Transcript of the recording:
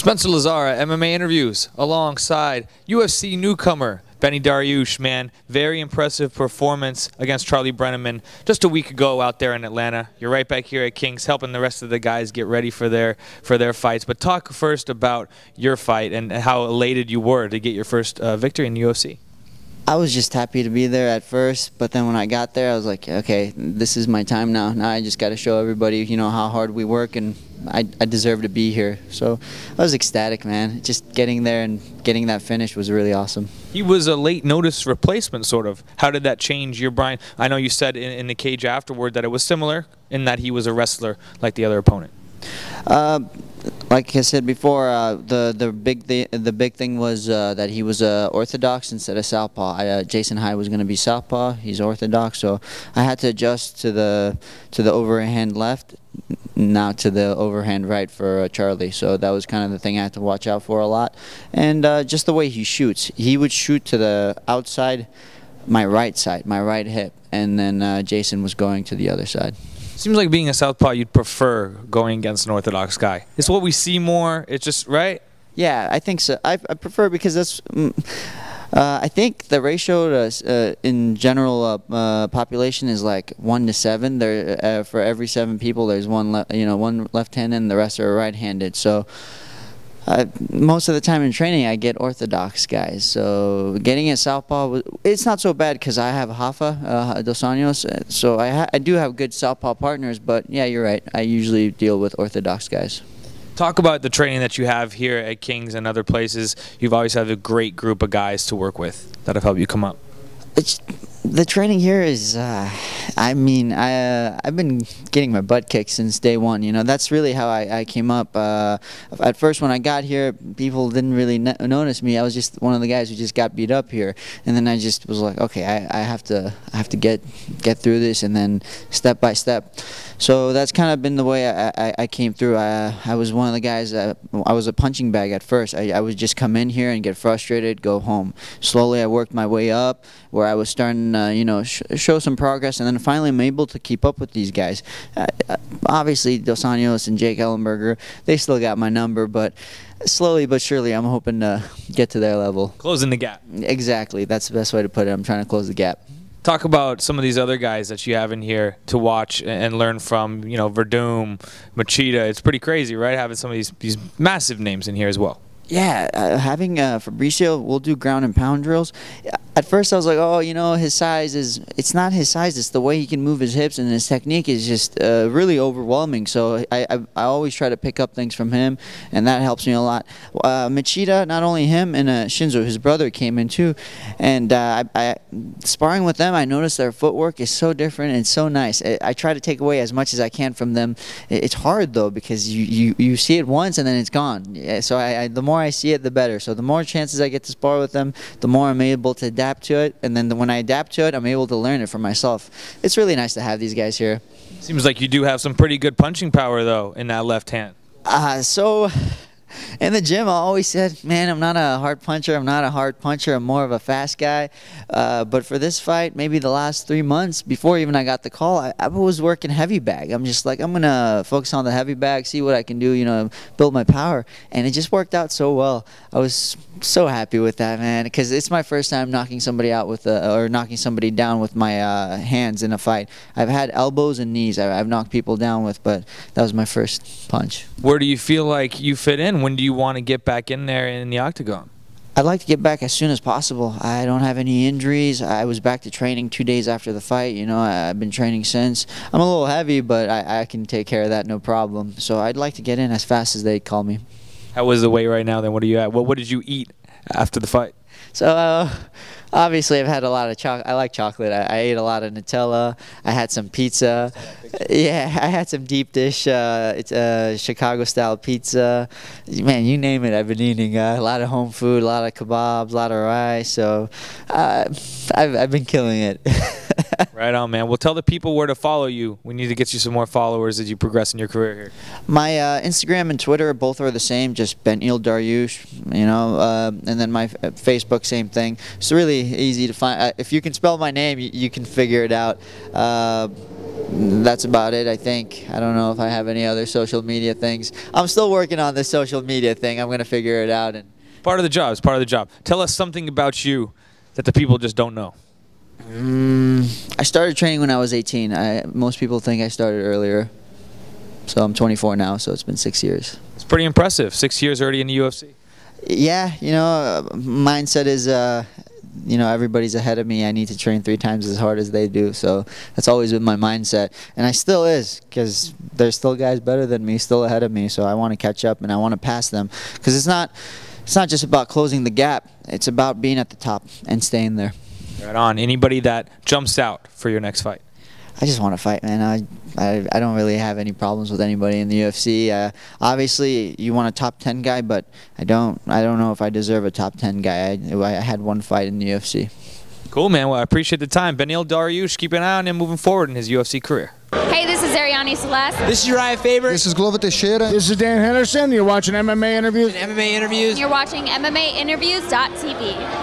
Spencer Lazara, MMA interviews alongside UFC newcomer Beneil Dariush. Man, very impressive performance against Charlie Brennaman just a week ago out there in Atlanta. You're right back here at Kings helping the rest of the guys get ready for their fights. But talk first about your fight and how elated you were to get your first victory in the UFC. I was just happy to be there at first, but then when I got there, I was like, okay, this is my time now. Now I just got to show everybody, you know, how hard we work, and I deserve to be here. So I was ecstatic, man. Just getting there and getting that finish was really awesome. He was a late notice replacement, sort of. How did that change your Brian? I know you said in the cage afterward that it was similar in that he was a wrestler like the other opponent. Like I said before, the big thing was that he was orthodox instead of southpaw. Jason High was going to be southpaw. He's orthodox, so I had to adjust to the overhand left, now to the overhand right for Charlie. So that was kind of the thing I had to watch out for a lot, and just the way he shoots. He would shoot to the outside, my right side, my right hip, and then Jason was going to the other side. Seems like being a southpaw, you'd prefer going against an orthodox guy. It's what we see more. It's just right. Yeah, I think so. I prefer because that's. I think the ratio to, in general population is like 1 to 7. There for every 7 people, there's one left-handed and the rest are right-handed. So. Most of the time in training, I get orthodox guys. So getting a southpaw, it's not so bad because I have Rafa Dos Anjos, so I do have good southpaw partners. But yeah, you're right. I usually deal with orthodox guys. Talk about the training that you have here at Kings and other places. You've always had a great group of guys to work with that have helped you come up. The training here is, I mean, I've been getting my butt kicked since day one. You know, that's really how I came up. At first, when I got here, people didn't really notice me. I was just one of the guys who just got beat up here, and then I just was like, okay, I have to get through this, and then step by step. So that's kind of been the way I came through. I was one of the guys. I was a punching bag at first. I would just come in here and get frustrated, go home. Slowly, I worked my way up, where I was starting, you know, show some progress, and then finally I'm able to keep up with these guys. Obviously, Dos Anjos and Jake Ellenberger, they still got my number, but slowly but surely I'm hoping to get to their level. Closing the gap. Exactly. That's the best way to put it. I'm trying to close the gap. Talk about some of these other guys that you have in here to watch and learn from, you know, Verdum, Machida. It's pretty crazy, right, having some of these massive names in here as well. Yeah, having Fabricio, we'll do ground and pound drills. At first I was like, oh, you know, his size is, it's not his size, it's the way he can move his hips, and his technique is just really overwhelming. So I always try to pick up things from him, and that helps me a lot. Machida, not only him, and Shinzo, his brother, came in too. And sparring with them, I noticed their footwork is so different and so nice. I try to take away as much as I can from them. It's hard, though, because you see it once and then it's gone. So the more I see it, the better. So the more chances I get to spar with them, the more I'm able to adapt to it, and then when I adapt to it, I'm able to learn it for myself. It's really nice to have these guys here. Seems like you do have some pretty good punching power, though, in that left hand. So in the gym, I always said, man, I'm not a hard puncher. I'm not a hard puncher. I'm more of a fast guy. But for this fight, maybe the last 3 months, before even I got the call, I was working heavy bag. I'm just like, I'm going to focus on the heavy bag, see what I can do, you know, build my power. And it just worked out so well. I was so happy with that, man, because it's my first time knocking somebody out with, or knocking somebody down with my hands in a fight. I've had elbows and knees I've knocked people down with, but that was my first punch. Where do you feel like you fit in? When do you want to get back in there in the octagon? I'd like to get back as soon as possible. I don't have any injuries. I was back to training 2 days after the fight. You know, I've been training since. I'm a little heavy, but I can take care of that, no problem. So I'd like to get in as fast as they call me. How was the weight right now then? What are you at? What did you eat after the fight? So obviously I've had a lot of chocolate. I like chocolate. I ate a lot of Nutella. I had some pizza. Yeah, I had some deep dish. It's a Chicago-style pizza. Man, you name it, I've been eating. A lot of home food, a lot of kebabs, a lot of rice. So I've been killing it. Right on, man. Well, tell the people where to follow you. We need to get you some more followers as you progress in your career here. My Instagram and Twitter both are the same, just Beneil Dariush, you know, and then my Facebook, same thing. It's really easy to find. If you can spell my name, you can figure it out. that's about it, I think. I don't know if I have any other social media things. I'm still working on this social media thing. I'm going to figure it out. And Part of the job. It's part of the job. Tell us something about you that the people just don't know. I started training when I was 18. Most people think I started earlier. So I'm 24 now, so it's been 6 years. It's pretty impressive. 6 years already in the UFC. Yeah, you know, mindset is, you know, everybody's ahead of me. I need to train 3 times as hard as they do. So that's always been my mindset. And I still is, because there's still guys better than me, still ahead of me. So I want to catch up and I want to pass them. Because it's not just about closing the gap. It's about being at the top and staying there. Right on. Anybody that jumps out for your next fight? I just want to fight, man. I don't really have any problems with anybody in the UFC. Obviously, you want a top 10 guy, but I don't know if I deserve a top 10 guy. I had 1 fight in the UFC. Cool, man. Well, I appreciate the time. Beneil Dariush, keep an eye on him moving forward in his UFC career. Hey, this is Ariane Celeste. This is Uriah Faber. This is Glover Teixeira. This is Dan Henderson. You're watching MMA Interviews. MMA Interviews. You're watching MMAinterviews.tv.